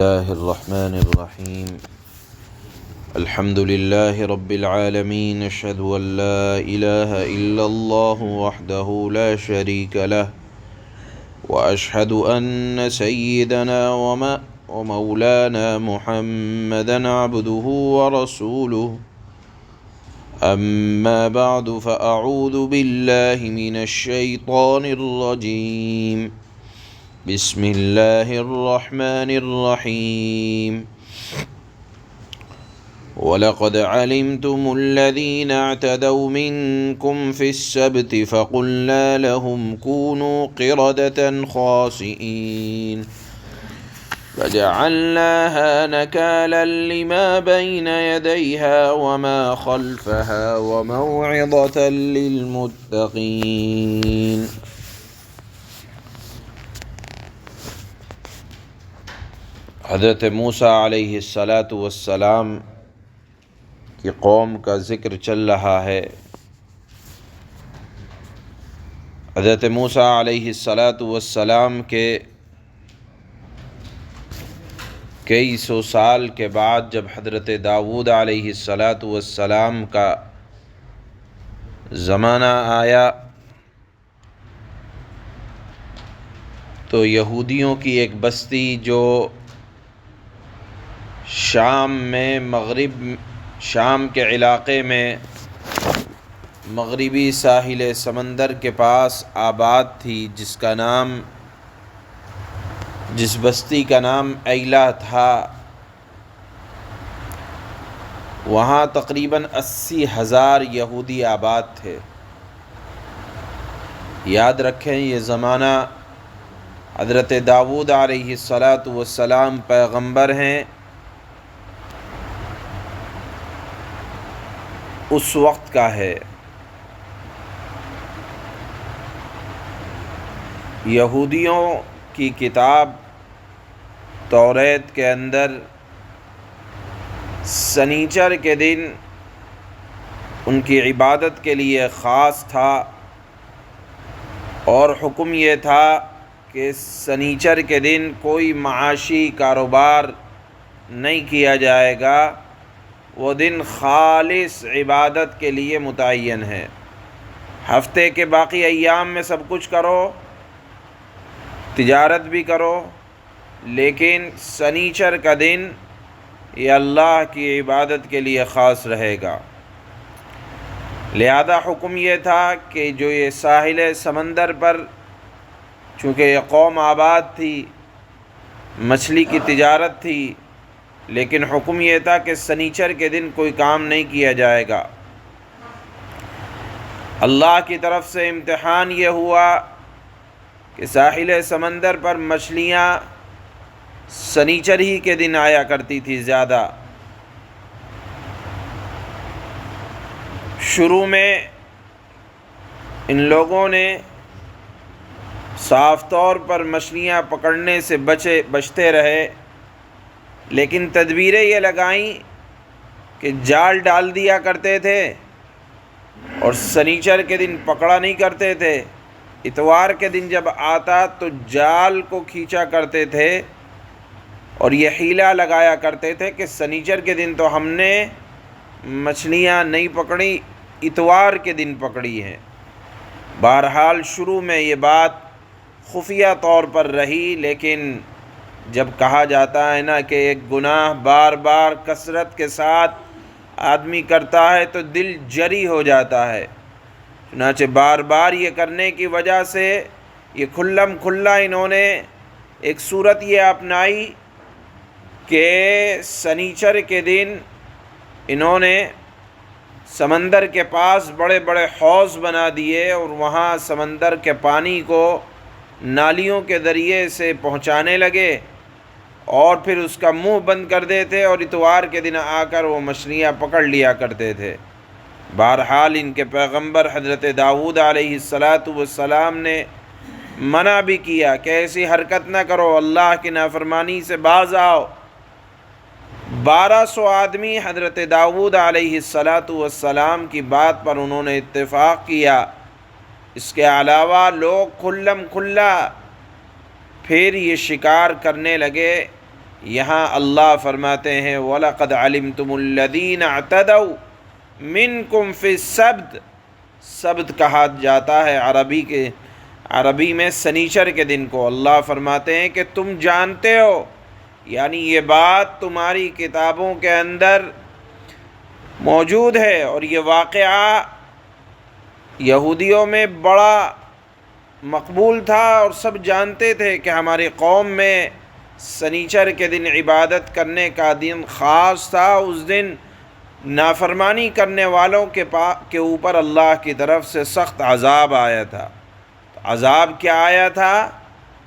الله الرحمن الرحيم. الحمد لله رب العالمين، أشهد أن لا إله إلا الله وحده لا شريك له، وأشهد أن سيدنا ومولانا محمدا عبده ورسوله. أما بعد، فأعوذ بالله من الشيطان الرجيم. بسم اللہ الرحمن الرحیم. وَلَقَدْ عَلِمْتُمُ الَّذِينَ اعْتَدَوْا مِنْكُمْ فِي السَّبْتِ فَقُلْنَا لَهُمْ كُونُوا قِرَدَةً خَاسِئِينَ فَجَعَلْنَاهَا نَكَالًا لِمَا بَيْنَ يَدَيْهَا وَمَا خَلْفَهَا وَمَوْعِظَةً لِلْمُتَّقِينَ. حضرت موسیٰ علیہ السلام کی قوم کا ذکر چل رہا ہے. حضرت موسیٰ علیہ السلام کے کئی سو سال کے بعد جب حضرت داؤد علیہ السلام کا زمانہ آیا تو یہودیوں کی ایک بستی جو شام کے علاقے میں مغربی ساحل سمندر کے پاس آباد تھی، جس بستی کا نام ایلا تھا، وہاں تقریباً 80,000 یہودی آباد تھے. یاد رکھیں، یہ زمانہ حضرت داؤد علیہ السلام پیغمبر ہیں، اس وقت کا ہے. یہودیوں کی کتاب توریت کے اندر سنیچر کے دن ان کی عبادت کے لیے خاص تھا، اور حکم یہ تھا کہ سنیچر کے دن کوئی معاشی کاروبار نہیں کیا جائے گا، وہ دن خالص عبادت کے لیے متعین ہے. ہفتے کے باقی ایام میں سب کچھ کرو، تجارت بھی کرو، لیکن سنیچر کا دن یہ اللہ کی عبادت کے لیے خاص رہے گا. لہذا حکم یہ تھا کہ جو یہ ساحل سمندر پر، چونکہ یہ قوم آباد تھی، مچھلی کی تجارت تھی، لیکن حکم یہ تھا کہ سنیچر کے دن کوئی کام نہیں کیا جائے گا. اللہ کی طرف سے امتحان یہ ہوا کہ ساحل سمندر پر مچھلیاں سنیچر ہی کے دن آیا کرتی تھی زیادہ. شروع میں ان لوگوں نے صاف طور پر مچھلیاں پکڑنے سے بچتے رہے، لیکن تدبیریں یہ لگائیں کہ جال ڈال دیا کرتے تھے اور سنیچر کے دن پکڑا نہیں کرتے تھے. اتوار کے دن جب آتا تو جال کو کھینچا کرتے تھے اور یہ حیلہ لگایا کرتے تھے کہ سنیچر کے دن تو ہم نے مچھلیاں نہیں پکڑی، اتوار کے دن پکڑی ہیں. بہرحال شروع میں یہ بات خفیہ طور پر رہی، لیکن جب کہا جاتا ہے نا کہ ایک گناہ بار بار کثرت کے ساتھ آدمی کرتا ہے تو دل جری ہو جاتا ہے. چنانچہ بار بار یہ کرنے کی وجہ سے یہ کھلم کھلا انہوں نے ایک صورت یہ اپنائی کہ سنیچر کے دن انہوں نے سمندر کے پاس بڑے بڑے حوض بنا دیے اور وہاں سمندر کے پانی کو نالیوں کے ذریعے سے پہنچانے لگے، اور پھر اس کا منہ بند کر دیتے اور اتوار کے دن آ کر وہ مچھلیاں پکڑ لیا کرتے تھے. بہرحال ان کے پیغمبر حضرت داؤد علیہ السلام نے منع بھی کیا کہ ایسی حرکت نہ کرو، اللہ کی نافرمانی سے باز آؤ. 1200 آدمی حضرت داؤد علیہ السلام کی بات پر انہوں نے اتفاق کیا. اس کے علاوہ لوگ کھلم کھلا پھر یہ شکار کرنے لگے یہاں اللہ فرماتے ہیں وَلَقَدْ عَلِمْتُمُ الَّذِينَ اعْتَدَوْا مِنْكُمْ فِي السَّبْتِ، سبت کہا جاتا ہے عربی میں سنیچر کے دن کو۔ اللہ فرماتے ہیں کہ تم جانتے ہو، یعنی یہ بات تمہاری کتابوں کے اندر موجود ہے، اور یہ واقعہ یہودیوں میں بڑا مقبول تھا، اور سب جانتے تھے کہ ہماری قوم میں سنیچر کے دن عبادت کرنے کا دن خاص تھا۔ اس دن نافرمانی کرنے والوں کے اوپر اللہ کی طرف سے سخت عذاب آیا تھا۔ عذاب کیا آیا تھا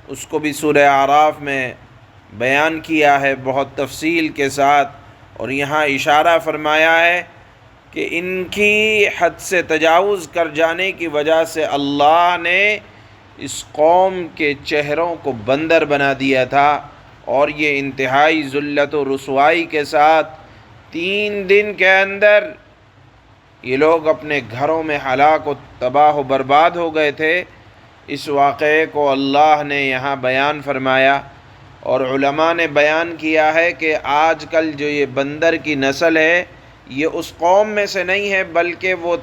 اس کو بھی سورہ اعراف میں بیان کیا ہے بہت تفصیل کے ساتھ، اور یہاں اشارہ فرمایا ہے کہ ان کی حد سے تجاوز کر جانے کی وجہ سے اللہ نے اس قوم کے چہروں کو بندر بنا دیا تھا، اور یہ انتہائی ذلت و رسوائی کے ساتھ 3 دن کے اندر یہ لوگ اپنے گھروں میں ہلاک و تباہ و برباد ہو گئے تھے۔ اس واقعے کو اللہ نے یہاں بیان فرمایا، اور علماء نے بیان کیا ہے کہ آج کل جو یہ بندر کی نسل ہے یہ اس قوم میں سے نہیں ہے، بلکہ وہ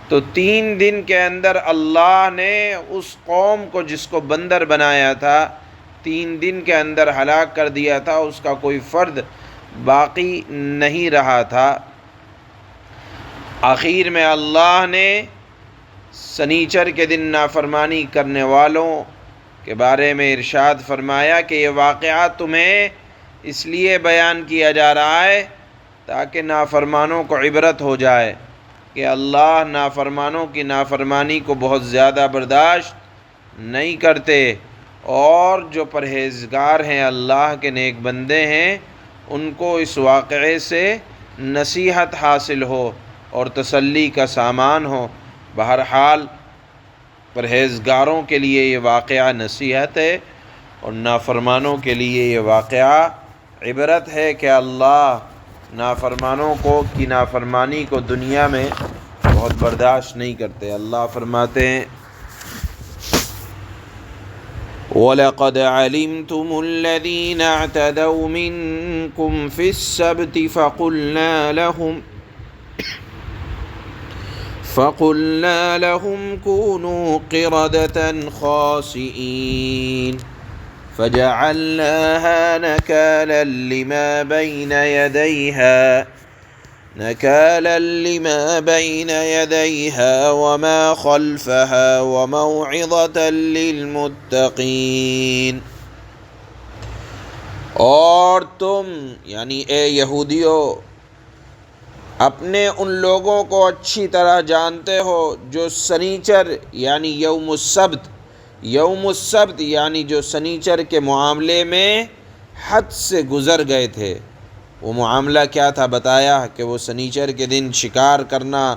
تو 3 دن کے اندر اللہ نے اس قوم کو جس کو بندر بنایا تھا 3 دن کے اندر ہلاک کر دیا تھا، اس کا کوئی فرد باقی نہیں رہا تھا۔ آخر میں اللہ نے سنیچر کے دن نافرمانی کرنے والوں کے بارے میں ارشاد فرمایا کہ یہ واقعہ تمہیں اس لیے بیان کیا جا رہا ہے تاکہ نافرمانوں کو عبرت ہو جائے کہ اللہ نافرمانوں کی نافرمانی کو بہت زیادہ برداشت نہیں کرتے، اور جو پرہیزگار ہیں اللہ کے نیک بندے ہیں ان کو اس واقعے سے نصیحت حاصل ہو اور تسلی کا سامان ہو۔ بہرحال پرہیزگاروں کے لیے یہ واقعہ نصیحت ہے، اور نافرمانوں کے لیے یہ واقعہ عبرت ہے کہ اللہ نافرمانوں کی نافرمانی کو دنیا میں بہت برداشت نہیں کرتے۔ اللہ فرماتے ہیں وَلَقَدْ عَلِمْتُمُ الَّذِينَ اعْتَدَوْا مِنْكُمْ فِي السَّبْتِ فَقُلْنَا لَهُمْ كُونُوا قِرَدَةً خَاسِئِينَ فَجَعَلْنَاهَا نَكَالًا لِمَا بَيْنَ يَدَيْهَا وَمَا خَلْفَهَا وَمَوْعِظَةً لِلْمُتَّقِينَ۔ اور تم یعنی اے یہودیو اپنے ان لوگوں کو اچھی طرح جانتے ہو جو سنیچر یعنی یوم السبت یعنی جو سنیچر کے معاملے میں حد سے گزر گئے تھے۔ وہ معاملہ کیا تھا بتایا کہ وہ سنیچر کے دن شکار کرنا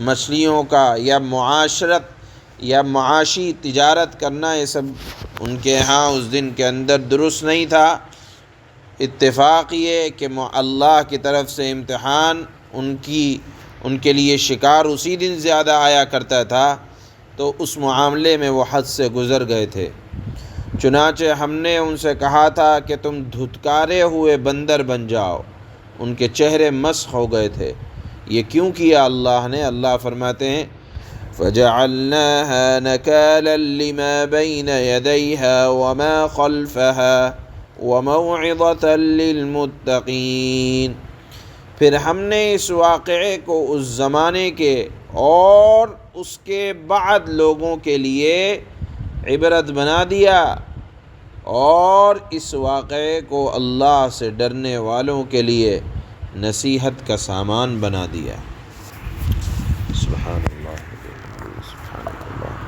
مچھلیوں کا یا معاشرت یا معاشی تجارت کرنا، یہ سب ان کے ہاں اس دن کے اندر درست نہیں تھا۔ اتفاق یہ کہ اللہ کی طرف سے امتحان ان کے لیے شکار اسی دن زیادہ آیا کرتا تھا، تو اس معاملے میں وہ حد سے گزر گئے تھے۔ چنانچہ ہم نے ان سے کہا تھا کہ تم دھتکارے ہوئے بندر بن جاؤ، ان کے چہرے مسخ ہو گئے تھے۔ یہ کیوں کیا اللہ نے؟ اللہ فرماتے ہیں فَجَعَلْنَاهَا نَكَالًا لِمَا بَيْنَ يَدَيْهَا وَمَا خَلْفَهَا وَمَوْعِظَةً لِلْمُتَّقِينَ۔ پھر ہم نے اس واقعے کو اس زمانے کے اور اس کے بعد لوگوں کے لیے عبرت بنا دیا، اور اس واقعے کو اللہ سے ڈرنے والوں کے لیے نصیحت کا سامان بنا دیا۔